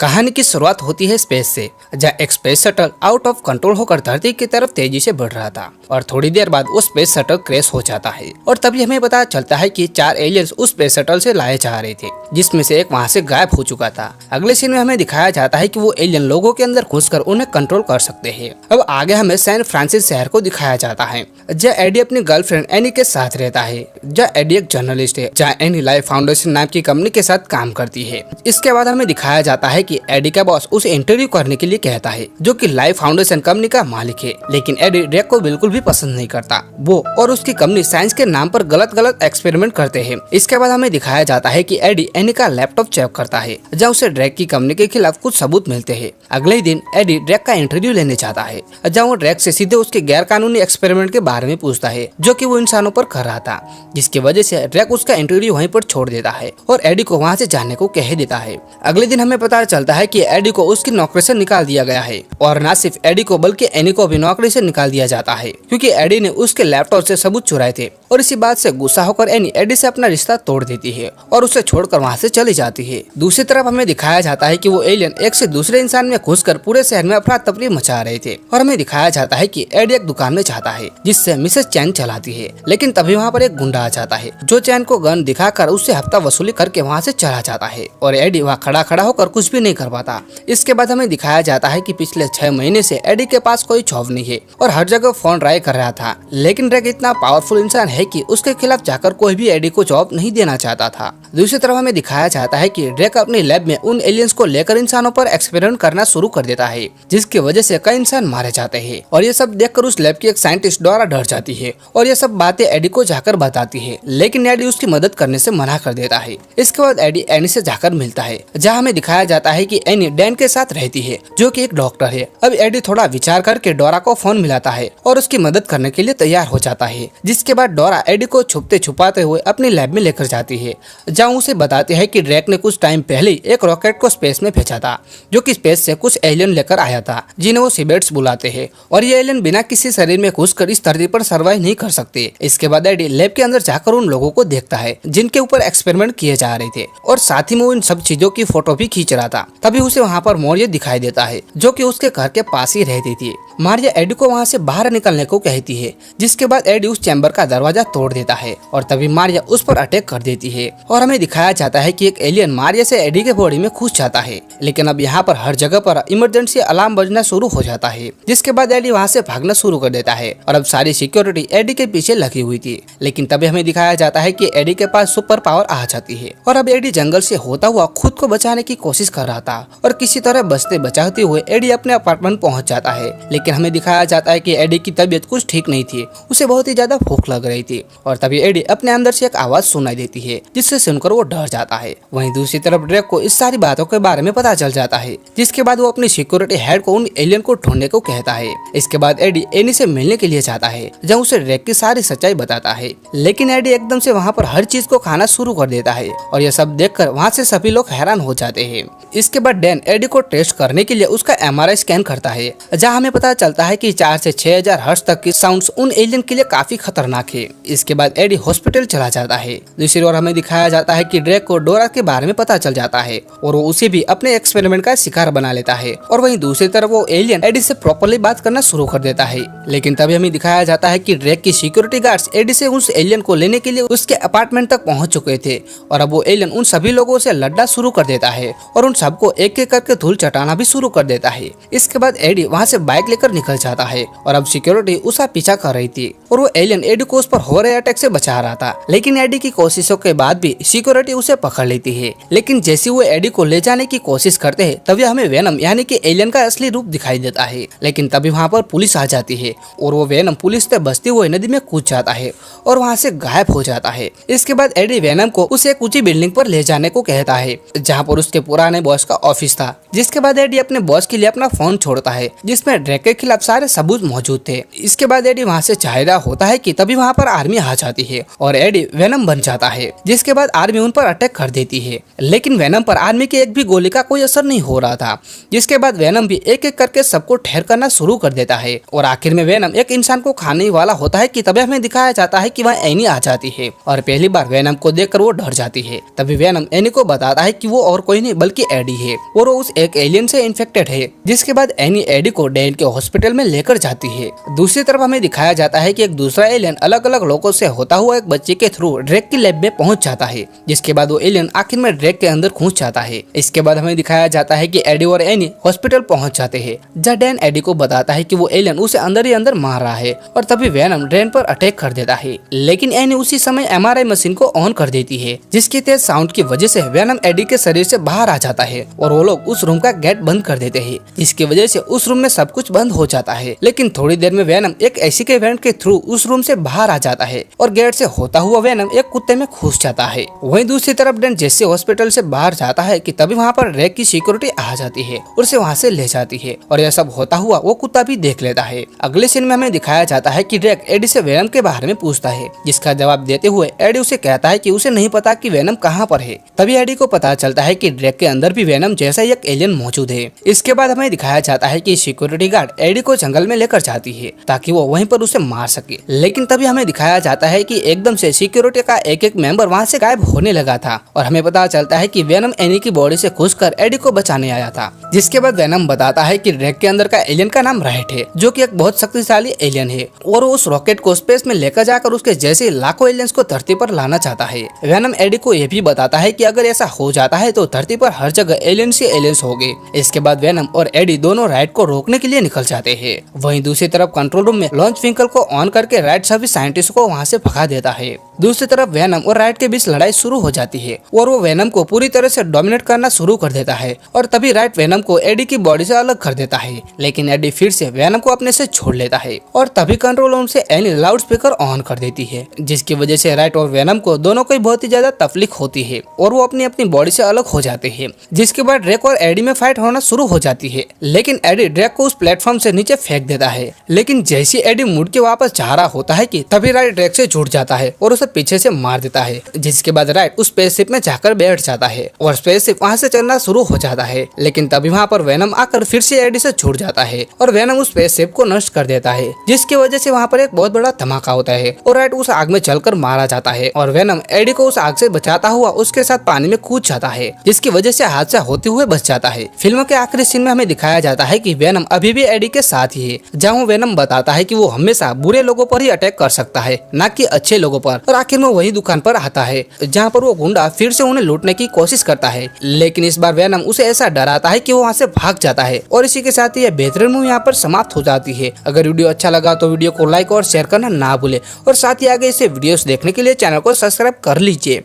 कहानी की शुरुआत होती है स्पेस से, जहाँ एक space shuttle out of control होकर धरती की तरफ तेजी से बढ़ रहा था और थोड़ी देर बाद वो स्पेस शटल क्रैश हो जाता है और तभी हमें पता चलता है कि 4 एलियंस उस स्पेस शटल से लाए जा रहे थे, जिसमें से एक वहाँ से गायब हो चुका था। अगले सीन में हमें दिखाया जाता है कि वो एलियन लोगों के अंदर घुसकर उन्हें कंट्रोल कर सकते हैं। अब आगे हमें सैन फ्रांसिस शहर को दिखाया जाता है, जहाँ एडी अपनी गर्लफ्रेंड एनी के साथ रहता है। जहाँ एडी एक जर्नलिस्ट है, जहाँ एनी लाइफ फाउंडेशन नाम की कंपनी के साथ काम करती है। इसके बाद हमें दिखाया जाता है कि एडी का बॉस उसे इंटरव्यू करने के लिए कहता है, जो कि लाइफ फाउंडेशन कंपनी का मालिक है। लेकिन एडी ड्रैक को बिल्कुल भी पसंद नहीं करता। वो और उसकी कंपनी साइंस के नाम पर गलत एक्सपेरिमेंट करते हैं। इसके बाद हमें दिखाया जाता है कि एडी एनी का लैपटॉप चेक करता है, जहाँ उसे ड्रैक की कंपनी के खिलाफ कुछ सबूत मिलते हैं। अगले ही दिन एडी ड्रैक का इंटरव्यू लेने जाता है, जहाँ वो ड्रैक से सीधे उसके गैर कानूनी एक्सपेरिमेंट के बारे में पूछता है, जो कि वो इंसानों पर कर रहा था, जिसकी वजह से ड्रैक उसका इंटरव्यू वहीं पर छोड़ देता है और एडी को वहाँ से जाने को कह देता है। अगले दिन हमें पता चलता है कि एडी को उसकी नौकरी से निकाल दिया गया है और न सिर्फ एडी को बल्कि एनी को भी नौकरी से निकाल दिया जाता है, क्योंकि एडी ने उसके लैपटॉप से सबूत चुराए थे। और इसी बात से गुस्सा होकर एनी एडी से अपना रिश्ता तोड़ देती है और उसे छोड़कर वहाँ से चली जाती है। दूसरी तरफ हमें दिखाया जाता है कि वो एलियन एक से दूसरे इंसान में घुसकर पूरे शहर में अफरा तफरी मचा रहे थे और हमें दिखाया जाता है कि एडी एक दुकान में जाता है, जिससे मिसेस चैन चलाती है। लेकिन तभी वहाँ पर एक गुंडा आ जाता है, जो चैन को गन दिखाकर उससे हफ्ता वसूली करके वहाँ से चला जाता है और एडी वहाँ खड़ा होकर कुछ भी नहीं कर पाता। इसके बाद हमें दिखाया जाता है कि पिछले 6 महीने से एडी के पास कोई जॉब नहीं है और हर जगह फोन ट्राई कर रहा था। लेकिन ड्रैक इतना पावरफुल इंसान है कि उसके खिलाफ जाकर कोई भी एडी को जॉब नहीं देना चाहता था। दूसरी तरफ हमें दिखाया जाता है कि ड्रैक अपने लैब में उन एलियंस को लेकर इंसानों पर एक्सपेरिमेंट करना शुरू कर देता है, जिसकी वजह से कई इंसान मारे जाते हैं। और ये सब देखकर उस लैब की एक साइंटिस्ट द्वारा डर जाती है और ये सब बातें एडी को जाकर बताती है, लेकिन एडी उसकी मदद करने से मना कर देता है। इसके बाद एडी एनी से जाकर मिलता है, जहाँ हमें दिखाया जाता है कि एनी डैन के साथ रहती है, जो कि एक डॉक्टर है। अब एडी थोड़ा विचार करके डोरा को फोन मिलाता है और उसकी मदद करने के लिए तैयार हो जाता है। जिसके बाद डोरा एडी को छुपते छुपाते हुए अपने लैब में लेकर जाती है, जहाँ उसे बताती है कि ड्रैक ने कुछ टाइम पहले एक रॉकेट को स्पेस में भेजा था, जो कि स्पेस से कुछ एलियन लेकर आया था, जिन्हें वो सीबेट्स बुलाते हैं। और ये एलियन बिना किसी शरीर में घुसकर इस धरती पर सर्वाइव नहीं कर सकते। इसके बाद एडी लैब के अंदर जाकर उन लोगों को देखता है जिनके ऊपर एक्सपेरिमेंट किए जा रहे थे, और साथ ही में वो इन सब चीजों की फोटो भी खींच रहा था। तभी उसे वहाँ पर मौर्य दिखाई देता है, जो कि उसके घर के पास ही रहती थी। मारिया एडी को वहाँ से बाहर निकलने को कहती है, जिसके बाद एडी उस चैम्बर का दरवाजा तोड़ देता है और तभी मारिया उस पर अटैक कर देती है। और हमें दिखाया जाता है कि एक एलियन मारिया से एडी के बॉडी में घुस जाता है। लेकिन अब यहाँ पर हर जगह पर इमरजेंसी अलार्म बजना शुरू हो जाता है, जिसके बाद एडी वहाँ से भागना शुरू कर देता है और अब सारी सिक्योरिटी एडी के पीछे लगी हुई थी। लेकिन तभी हमें दिखाया जाता है कि एडी के पास सुपर पावर आ जाती है और अब एडी जंगल से होता हुआ खुद को बचाने की कोशिश कर रहा था और किसी तरह बचते बचाते हुए एडी अपने अपार्टमेंट पहुंच जाता है। लेकिन हमें दिखाया जाता है कि एडी की तबीयत कुछ ठीक नहीं थी, उसे बहुत ही ज्यादा भूख लग रही थी और तभी एडी अपने अंदर से एक आवाज सुनाई देती है, जिससे सुनकर वो डर जाता है। वहीं दूसरी तरफ ड्रैक को इस सारी बातों के बारे में पता चल जाता है, जिसके बाद वो अपनी सिक्योरिटी हेड को उन एलियन को ढूंढने को कहता है। इसके बाद एडी एनी से मिलने के लिए जाता है, जहाँ उसे ड्रैक की सारी सच्चाई बताता है। लेकिन एडी एकदम से वहाँ पर हर चीज को खाना शुरू कर देता है और यह सब देखकर वहाँ से सभी लोग हैरान हो जाते हैं। इसके बाद डैन एडी को टेस्ट करने के लिए उसका MRI स्कैन करता है, जहाँ हमें पता चलता है कि 4 से 6000 हर्ट्ज तक की साउंड्स उन एलियन के लिए काफी खतरनाक है। इसके बाद एडी हॉस्पिटल चला जाता है। दूसरी ओर हमें दिखाया जाता है कि ड्रैक को डोरा के बारे में पता चल जाता है और वो उसे भी अपने एक्सपेरिमेंट का शिकार बना लेता है। और वहीं दूसरी तरफ वो एलियन एडी से प्रॉपर्ली बात करना शुरू कर देता है। लेकिन तभी हमें दिखाया जाता है कि ड्रैक की सिक्योरिटी गार्ड्स एडी से उस एलियन को लेने के लिए उसके अपार्टमेंट तक पहुंच चुके थे और अब वो एलियन उन सभी लोगों से लड़ना शुरू कर देता है और उन सबको एक एक करके धूल चटाना भी शुरू कर देता है। इसके बाद एडी वहाँ से बाइक लेकर निकल जाता है और अब सिक्योरिटी उसका पीछा कर रही थी और वो एलियन एडी को उस पर हो रहे अटैक से बचा रहा था। लेकिन एडी की कोशिशों के बाद भी सिक्योरिटी उसे पकड़ लेती है। लेकिन जैसे वो एडी को ले जाने की कोशिश करते हैं, तभी हमें वेनम यानी कि एलियन का असली रूप दिखाई देता है। लेकिन तभी वहाँ पर पुलिस आ जाती है और वो वेनम पुलिस से बचते हुए नदी में कूद जाता है और वहाँ से गायब हो जाता है। इसके बाद एडी वेनम को उसे एक ऊंची बिल्डिंग पर ले जाने को कहता है, जहाँ पर उसके पुराने बॉस का ऑफिस था। जिसके बाद एडी अपने बॉस के लिए अपना फोन छोड़ता है, जिसमें ड्रैक के खिलाफ सारे सबूत मौजूद थे। इसके बाद एडी वहाँ से जा रहा होता है कि तभी वहाँ पर आर्मी आ जाती है और एडी वेनम बन जाता है। जिसके बाद आर्मी उन पर अटैक कर देती है, लेकिन वेनम पर आर्मी की एक भी गोली का कोई असर नहीं हो रहा था। जिसके बाद वेनम भी एक एक करके सबको ठहर करना शुरू कर देता है और आखिर में वेनम एक इंसान को खाने वाला होता है कि तभी हमें दिखाया जाता है कि वह एनी आ जाती है और पहली बार वेनम को देखकर वो डर जाती है। तभी वेनम एनी को बताता है कि वो और कोई नहीं बल्कि एडी एडी है और वो उस एक एलियन से इन्फेक्टेड है, जिसके बाद एनी एडी को डैन के हॉस्पिटल में लेकर जाती है। दूसरी तरफ हमें दिखाया जाता है कि एक दूसरा एलियन अलग अलग लोगों से होता हुआ एक बच्चे के थ्रू ड्रेक की लैब में पहुंच जाता है, जिसके बाद वो एलियन आखिर में ड्रेक के अंदर घुस जाता है। इसके बाद हमें दिखाया जाता है कि एडी और एनी हॉस्पिटल पहुंच जाते हैं, जहाँ डैन एडी को बताता है कि वो एलियन उसे अंदर ही अंदर मार रहा है और तभी वेनम डैन पर अटैक कर देता है। लेकिन एनी उसी समय एमआरआई मशीन को ऑन कर देती है, जिसकी तेज साउंड की वजह से वेनम एडी के शरीर से बाहर आ जाता है और वो लोग उस रूम का गेट बंद कर देते हैं, जिसकी वजह से उस रूम में सब कुछ बंद हो जाता है। लेकिन थोड़ी देर में वेनम एक ऐसी के इवेंट के थ्रू उस रूम से बाहर आ जाता है और गेट से होता हुआ वेनम एक कुत्ते में घुस जाता है। वहीं दूसरी तरफ डैन जैसे हॉस्पिटल से बाहर जाता है कि तभी वहाँ पर ड्रेक की सिक्योरिटी आ जाती है और उसे वहाँ से ले जाती है और यह सब होता हुआ वो कुत्ता भी देख लेता है। अगले सीन में हमें दिखाया जाता है कि ड्रेक एडी से वेनम के बारे में पूछता है, जिसका जवाब देते हुए एडी उसे कहता है कि उसे नहीं पता कि वेनम कहाँ पर है। तभी एडी को पता चलता है कि ड्रेक के अंदर भी वेनम जैसा एक एलियन मौजूद है। इसके बाद हमें दिखाया जाता है कि सिक्योरिटी गार्ड एडी को जंगल में लेकर जाती है ताकि वो वहीं पर उसे मार सके। लेकिन तभी हमें दिखाया जाता है कि एकदम से सिक्योरिटी का एक एक मेंबर वहाँ से गायब होने लगा था और हमें पता चलता है कि वेनम एनी की बॉडी से घुसकर एडी को बचाने आया था। जिसके बाद वेनम बताता है कि ड्रेक के अंदर का एलियन का नाम राइट है, जो कि एक बहुत शक्तिशाली एलियन है और वो उस रॉकेट को स्पेस में लेकर जाकर उसके जैसे लाखों एलियंस को धरती पर लाना चाहता है। वेनम एडी को यह भी बताता है कि अगर ऐसा हो जाता है तो धरती पर हर जगह एलियंस ही एलियंस होंगे। इसके बाद वेनम और एडी दोनों राइट को रोकने के लिए निकल जाते हैं। वहीं दूसरी तरफ कंट्रोल रूम में लॉन्च व्हीकल को ऑन करके राइट सभी साइंटिस्ट को वहाँ से भगा देता है। दूसरी तरफ वेनम और राइट के बीच लड़ाई शुरू हो जाती है और वो वेनम को पूरी तरह से डोमिनेट करना शुरू कर देता है और तभी राइट वेनम को एडी की बॉडी से अलग कर देता है। लेकिन एडी फिर से वेनम को अपने से छोड़ लेता है और तभी कंट्रोल रूम से एनी लाउड स्पीकर ऑन कर देती है, जिसकी वजह से राइट और वेनम को दोनों को बहुत ही ज्यादा तकलीफ होती है और वो अपनी अपनी बॉडी से अलग हो जाते हैं। जिसके बाद ड्रेक और एडी में फाइट होना शुरू हो जाती है, लेकिन एडी ड्रेक को उस प्लेटफॉर्म से नीचे फेंक देता है। लेकिन जैसे एडी मुड़ के वापस जा रहा होता है कि तभी राइट ड्रेक से जुड़ जाता है और उसे पीछे से मार देता है। जिसके बाद राइट उस स्पेसशिप में जाकर बैठ जाता है और स्पेसशिप वहाँ से चलना शुरू हो जाता है। लेकिन तभी वहाँ पर वेनम आकर फिर से एडी से छूट जाता है और वेनम उस स्पेसशिप को नष्ट कर देता है, जिसकी वजह से वहाँ पर एक बहुत बड़ा धमाका होता है और राइट उस आग में चलकर मारा जाता है और वेनम एडी को उस आग से बचाता हुआ उसके साथ पानी में कूद जाता है, जिसकी वजह से हादसा होते हुए बच जाता है। फिल्म के आखिरी सीन में हमें दिखाया जाता है कि वेनम अभी भी एडी के साथ ही है, जहाँ वेनम बताता है कि वो हमेशा बुरे लोगों पर ही अटैक कर सकता है, न कि अच्छे लोगों पर। और आखिर में वही दुकान पर आता है जहाँ पर वो गुंडा फिर से उन्हें लूटने की कोशिश करता है, लेकिन इस बार वेनम उसे ऐसा डराता है कि वो वहाँ से भाग जाता है। और इसी के साथ ये बेहतरीन मूवी यहाँ पर समाप्त हो जाती है। अगर वीडियो अच्छा लगा तो वीडियो को लाइक और शेयर करना ना भूले और साथ ही आगे ऐसे वीडियोस देखने के लिए चैनल को सब्सक्राइब कर लीजिए।